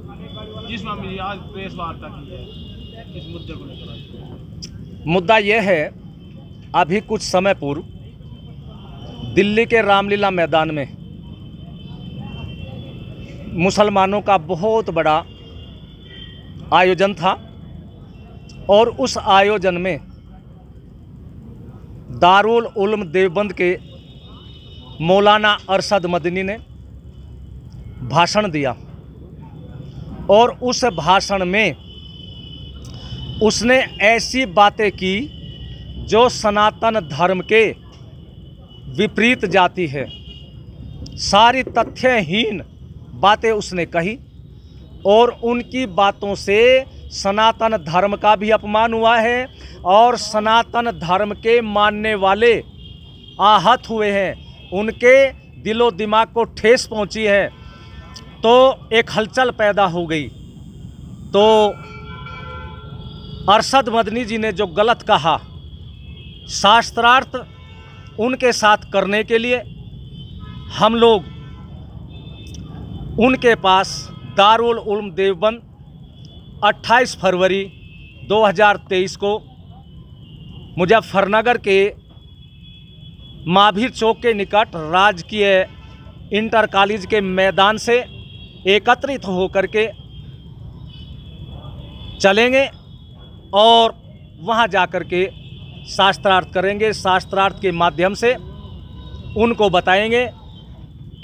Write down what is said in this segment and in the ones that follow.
जिस मामले में आज प्रेस वार्ता की है, इस मुद्दे को लेकर मुद्दा यह है, अभी कुछ समय पूर्व दिल्ली के रामलीला मैदान में मुसलमानों का बहुत बड़ा आयोजन था और उस आयोजन में दारुल उलूम देवबंद के मौलाना अरशद मदनी ने भाषण दिया और उस भाषण में उसने ऐसी बातें की जो सनातन धर्म के विपरीत जाती है। सारी तथ्यहीन बातें उसने कही और उनकी बातों से सनातन धर्म का भी अपमान हुआ है और सनातन धर्म के मानने वाले आहत हुए हैं, उनके दिलो दिमाग को ठेस पहुंची है। तो एक हलचल पैदा हो गई। तो अरशद मदनी जी ने जो गलत कहा, शास्त्रार्थ उनके साथ करने के लिए हम लोग उनके पास दारुल उलूम देवबंद 28 फरवरी 2023 को मुजफ्फरनगर के महावीर चौक के निकट राजकीय इंटर कॉलेज के मैदान से एकत्रित होकर के चलेंगे और वहां जाकर के शास्त्रार्थ करेंगे। शास्त्रार्थ के माध्यम से उनको बताएंगे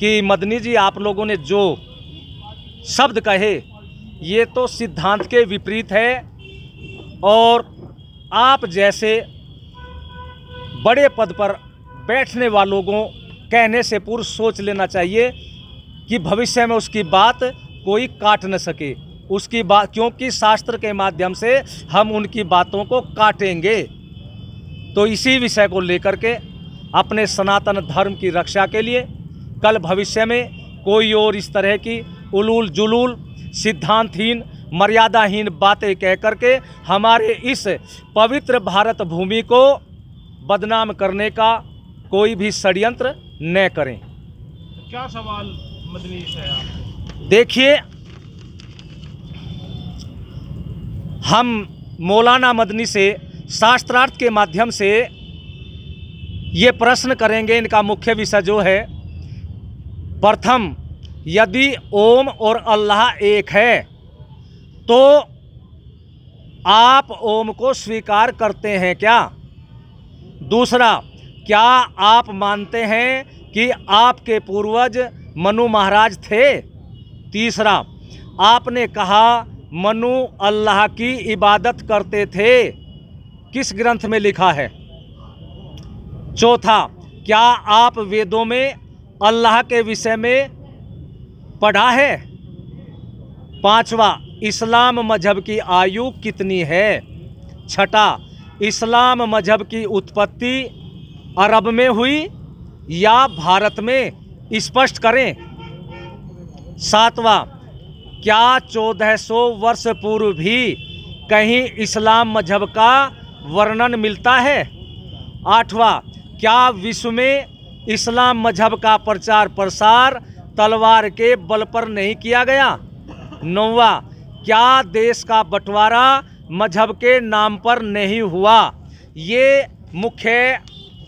कि मदनी जी, आप लोगों ने जो शब्द कहे ये तो सिद्धांत के विपरीत है और आप जैसे बड़े पद पर बैठने वालों को कहने से पूर्व सोच लेना चाहिए कि भविष्य में उसकी बात कोई काट न सके उसकी बात, क्योंकि शास्त्र के माध्यम से हम उनकी बातों को काटेंगे। तो इसी विषय को लेकर के अपने सनातन धर्म की रक्षा के लिए कल भविष्य में कोई और इस तरह की उलूल जुलूल सिद्धांतहीन मर्यादाहीन बातें कह करके हमारे इस पवित्र भारत भूमि को बदनाम करने का कोई भी षड्यंत्र न करें। क्या सवाल मदनी से है आपको? देखिए, हम मौलाना मदनी से शास्त्रार्थ के माध्यम से ये प्रश्न करेंगे। इनका मुख्य विषय जो है, प्रथम, यदि ओम और अल्लाह एक है तो आप ओम को स्वीकार करते हैं क्या? दूसरा, क्या आप मानते हैं कि आपके पूर्वज मनु महाराज थे? तीसरा, आपने कहा मनु अल्लाह की इबादत करते थे, किस ग्रंथ में लिखा है? चौथा, क्या आप वेदों में अल्लाह के विषय में पढ़ा है? पांचवा, इस्लाम मजहब की आयु कितनी है? छठा, इस्लाम मजहब की उत्पत्ति अरब में हुई या भारत में? स्पष्ट करें। सातवां, क्या 1400 वर्ष पूर्व भी कहीं इस्लाम मजहब का वर्णन मिलता है? आठवां, क्या विश्व में इस्लाम मजहब का प्रचार प्रसार तलवार के बल पर नहीं किया गया? नौवां, क्या देश का बंटवारा मजहब के नाम पर नहीं हुआ? ये मुख्य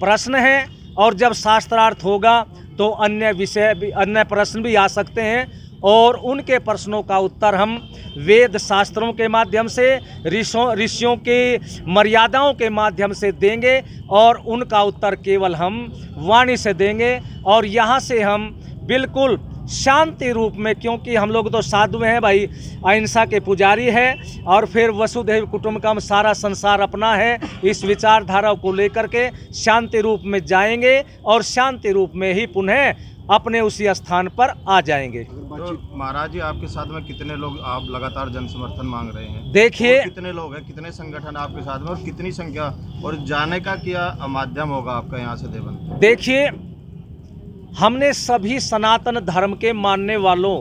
प्रश्न है और जब शास्त्रार्थ होगा तो अन्य विषय भी, अन्य प्रश्न भी आ सकते हैं और उनके प्रश्नों का उत्तर हम वेद शास्त्रों के माध्यम से, ऋषियों की मर्यादाओं के माध्यम से देंगे और उनका उत्तर केवल हम वाणी से देंगे। और यहाँ से हम बिल्कुल शांति रूप में, क्योंकि हम लोग तो साधु हैं भाई, अहिंसा के पुजारी हैं और फिर वसुधैव कुटुंबकम सारा संसार अपना है, इस विचारधारा को लेकर के शांति रूप में जाएंगे और शांति रूप में ही पुनः अपने उसी स्थान पर आ जाएंगे। तो महाराज जी, आपके साथ में कितने लोग, आप लगातार जन समर्थन मांग रहे हैं? देखिए, कितने लोग हैं, कितने संगठन आपके साथ में और कितनी संख्या, और जाने का क्या माध्यम होगा आपका यहाँ से देवबंद? देखिए, हमने सभी सनातन धर्म के मानने वालों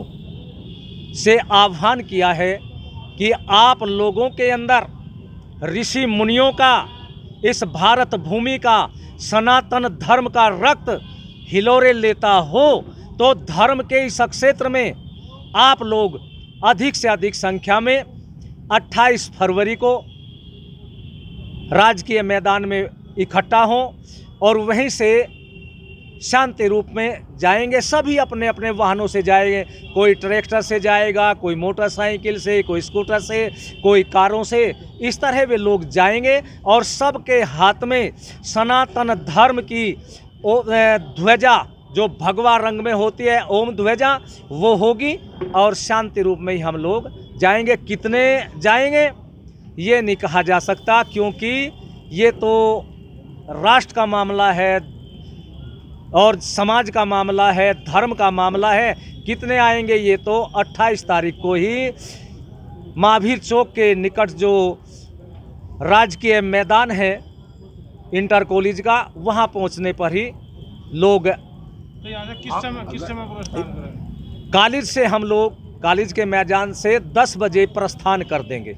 से आह्वान किया है कि आप लोगों के अंदर ऋषि मुनियों का, इस भारत भूमि का, सनातन धर्म का रक्त हिलोरे लेता हो तो धर्म के इस क्षेत्र में आप लोग अधिक से अधिक संख्या में 28 फरवरी को राजकीय मैदान में इकट्ठा हों और वहीं से शांति रूप में जाएंगे। सभी अपने अपने वाहनों से जाएंगे, कोई ट्रैक्टर से जाएगा, कोई मोटरसाइकिल से, कोई स्कूटर से, कोई कारों से। इस तरह वे लोग जाएंगे और सबके हाथ में सनातन धर्म की ध्वजा जो भगवा रंग में होती है, ओम ध्वजा, वो होगी और शांति रूप में ही हम लोग जाएंगे। कितने जाएंगे ये नहीं कहा जा सकता, क्योंकि ये तो राष्ट्र का मामला है और समाज का मामला है, धर्म का मामला है। कितने आएंगे ये तो 28 तारीख को ही महावीर चौक के निकट जो राजकीय मैदान है इंटर कॉलेज का, वहाँ पहुँचने पर ही लोग तो यहाँ से किस समय प्रस्थान करेंगे? कॉलेज से हम लोग कॉलेज के मैदान से 10 बजे प्रस्थान कर देंगे।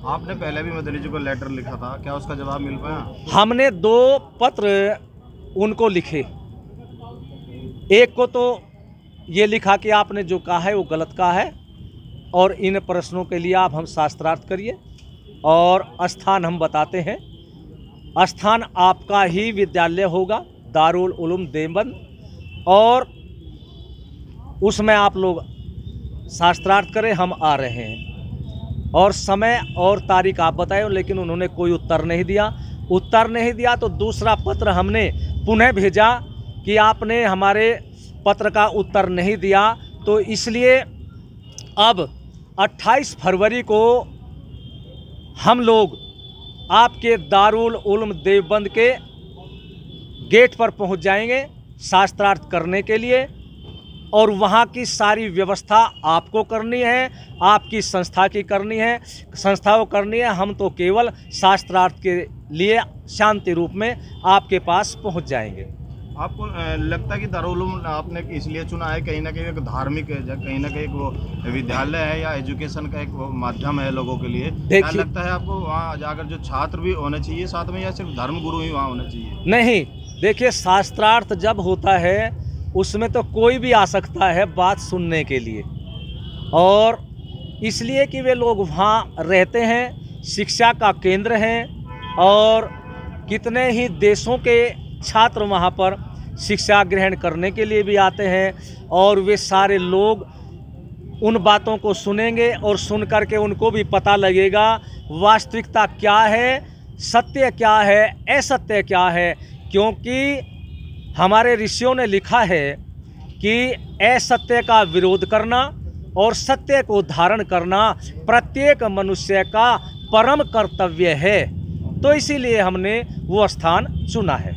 आपने पहले भी मोदी जी को लेटर लिखा था, क्या उसका जवाब मिल पाया? हमने 2 पत्र उनको लिखे। एक को तो ये लिखा कि आपने जो कहा है वो गलत कहा है और इन प्रश्नों के लिए आप हम शास्त्रार्थ करिए, और स्थान हम बताते हैं। स्थान आपका ही विद्यालय होगा, दारुल उलूम देवबंद, और उसमें आप लोग शास्त्रार्थ करें, हम आ रहे हैं। और समय और तारीख आप बताएं, लेकिन उन्होंने कोई उत्तर नहीं दिया। उत्तर नहीं दिया तो दूसरा पत्र हमने पुनः भेजा कि आपने हमारे पत्र का उत्तर नहीं दिया, तो इसलिए अब 28 फरवरी को हम लोग आपके दारुल उलूम देवबंद के गेट पर पहुंच जाएंगे शास्त्रार्थ करने के लिए, और वहाँ की सारी व्यवस्था आपको करनी है, आपकी संस्था की करनी है, संस्था को करनी है। हम तो केवल शास्त्रार्थ के लिए शांति रूप में आपके पास पहुँच जाएंगे। आपको लगता है कि दारुल उलूम आपने इसलिए चुना है, कहीं ना कहीं एक धार्मिक, कहीं ना कहीं वो विद्यालय है या एजुकेशन का एक वो माध्यम है लोगों के लिए? क्या लगता है आपको वहाँ जाकर जो छात्र भी होने चाहिए साथ में, या सिर्फ धर्म गुरु ही वहाँ होने चाहिए? नहीं, देखिए, शास्त्रार्थ जब होता है उसमें तो कोई भी आ सकता है बात सुनने के लिए, और इसलिए कि वे लोग वहाँ रहते हैं, शिक्षा का केंद्र हैं, और कितने ही देशों के छात्र वहाँ पर शिक्षा ग्रहण करने के लिए भी आते हैं, और वे सारे लोग उन बातों को सुनेंगे और सुन कर के उनको भी पता लगेगा वास्तविकता क्या है, सत्य क्या है, असत्य क्या है। क्योंकि हमारे ऋषियों ने लिखा है कि असत्य का विरोध करना और सत्य को धारण करना प्रत्येक मनुष्य का परम कर्तव्य है। तो इसीलिए हमने वो स्थान चुना है।